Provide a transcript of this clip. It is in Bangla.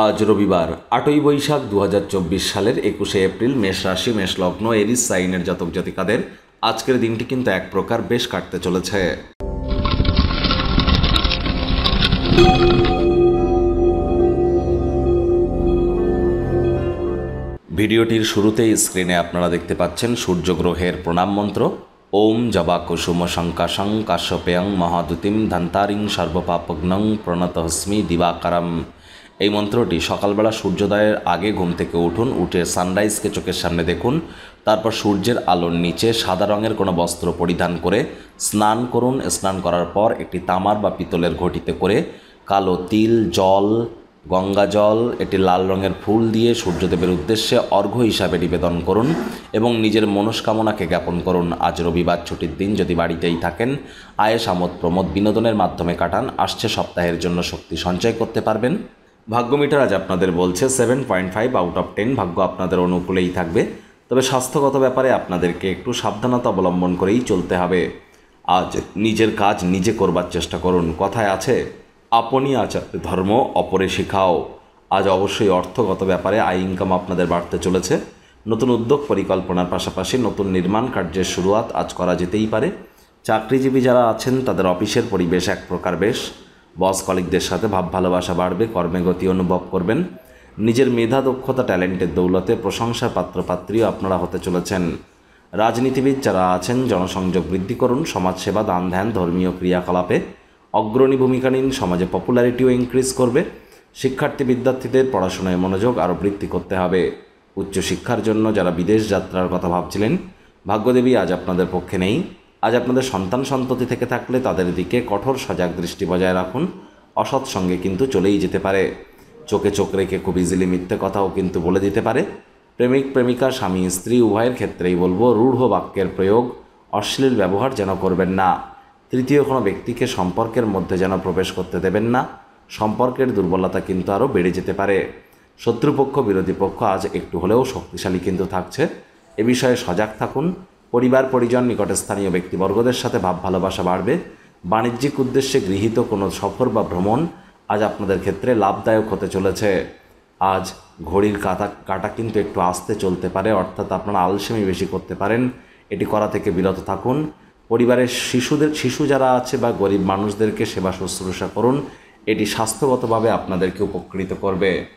আজ রবিবার ৮ই বৈশাখ ২০২৪ সালের ২১শে এপ্রিল। মেষ রাশি, মেষ লগ্ন, এরিস সাইনের জাতক জাতিকাদের আজকের দিনটি কিন্তু এক প্রকার বেশ কাটতে চলেছে। ভিডিওটির শুরুতেই স্ক্রিনে আপনারা দেখতে পাচ্ছেন সূর্যগ্রহের প্রণাম মন্ত্র। ওম জবা কুসুম শঙ্কাশং কাশ্যপেয়ং মহাদুতিম ধন্তারিং সর্বপাপগ্নং প্রণতহস্মি দিবাকারম। এই মন্ত্রটি সকালবেলা সূর্যোদয়ের আগে ঘুম থেকে উঠুন, উঠে সানরাইজকে চোখের সামনে দেখুন, তারপর সূর্যের আলোর নিচে সাদা রঙের কোনো বস্ত্র পরিধান করে স্নান করুন। স্নান করার পর একটি তামার বা পিতলের ঘটিতে করে কালো তিল, জল, গঙ্গা জল, এটি লাল রঙের ফুল দিয়ে সূর্যদেবের উদ্দেশ্যে অর্ঘ্য হিসাবে নিবেদন করুন এবং নিজের মনস্কামনাকে জ্ঞাপন করুন। আজ রবিবার ছুটির দিন, যদি বাড়িতেই থাকেন আয়েশ আমোদ প্রমোদ বিনোদনের মাধ্যমে কাটান। আসছে সপ্তাহের জন্য শক্তি সঞ্চয় করতে পারবেন। ভাগ্য মিটার আজ আপনাদের বলছে 7.5 আউট অফ 10। ভাগ্য আপনাদের অনুকূলেই থাকবে, তবে স্বাস্থ্যগত ব্যাপারে আপনাদেরকে একটু সাবধানতা অবলম্বন করেই চলতে হবে। আজ নিজের কাজ নিজে করবার চেষ্টা করুন। কথায় আছে, আপনি আচার ধর্ম অপরে শিখাও। আজ অবশ্যই অর্থগত ব্যাপারে আয় ইনকাম আপনাদের বাড়তে চলেছে। নতুন উদ্যোগ পরিকল্পনার পাশাপাশি নতুন নির্মাণ কার্যের শুরুয়াত আজ করা যেতেই পারে। চাকরিজীবী যারা আছেন তাদের অফিসের পরিবেশ এক প্রকার বেশ। বস কলিগদের সাথে ভাব ভালোবাসা বাড়বে, কর্মে গতি অনুভব করবেন। নিজের মেধা, দক্ষতা, ট্যালেন্টের দৌলতে প্রশংসার পাত্রপাত্রীও আপনারা হতে চলেছেন। রাজনীতিবিদ যারা আছেন জনসংযোগ বৃদ্ধি করুন। সমাজসেবা, দান ধ্যান, ধর্মীয় ক্রিয়াকলাপে অগ্রণী ভূমিকা নিন। সমাজে পপুলারিটিও ইনক্রিজ করবে। শিক্ষার্থী বিদ্যার্থীদের পড়াশোনায় মনোযোগ আরও বৃদ্ধি করতে হবে। উচ্চশিক্ষার জন্য যারা বিদেশ যাত্রার কথা ভাবছিলেন, ভাগ্যদেবী আজ আপনাদের পক্ষে নেই। আজ আপনাদের সন্তান সন্ততি থেকে থাকলে তাদের দিকে কঠোর সজাগ দৃষ্টি বজায় রাখুন। অসৎ সঙ্গে কিন্তু চলেই যেতে পারে। চোখে চোখ রেখে খুব ইজিলি মিথ্যে কথাও কিন্তু বলে দিতে পারে। প্রেমিক প্রেমিকা, স্বামী স্ত্রী উভয়ের ক্ষেত্রেই বলবো, রূঢ় বাক্যের প্রয়োগ, অশ্লীল ব্যবহার যেন করবেন না। তৃতীয় কোনো ব্যক্তিকে সম্পর্কের মধ্যে যেন প্রবেশ করতে দেবেন না। সম্পর্কের দুর্বলতা কিন্তু আরও বেড়ে যেতে পারে। শত্রুপক্ষ, বিরোধী পক্ষ আজ একটু হলেও শক্তিশালী কিন্তু থাকছে। এ বিষয়ে সজাগ থাকুন। পরিবার পরিজন, নিকটে স্থানীয় ব্যক্তিবর্গদের সাথে ভাব ভালোবাসা বাড়বে। বাণিজ্যিক উদ্দেশ্যে গৃহীত কোনো সফর বা ভ্রমণ আজ আপনাদের ক্ষেত্রে লাভদায়ক হতে চলেছে। আজ ঘড়ির কাঁটা কিন্তু একটু আস্তে চলতে পারে, অর্থাৎ আপনারা আলসেমি বেশি করতে পারেন। এটি করা থেকে বিরত থাকুন। পরিবারের শিশু যারা আছে বা গরিব মানুষদেরকে সেবা শুশ্রূষা করুন। এটি স্বাস্থ্যগতভাবে আপনাদেরকে উপকৃত করবে।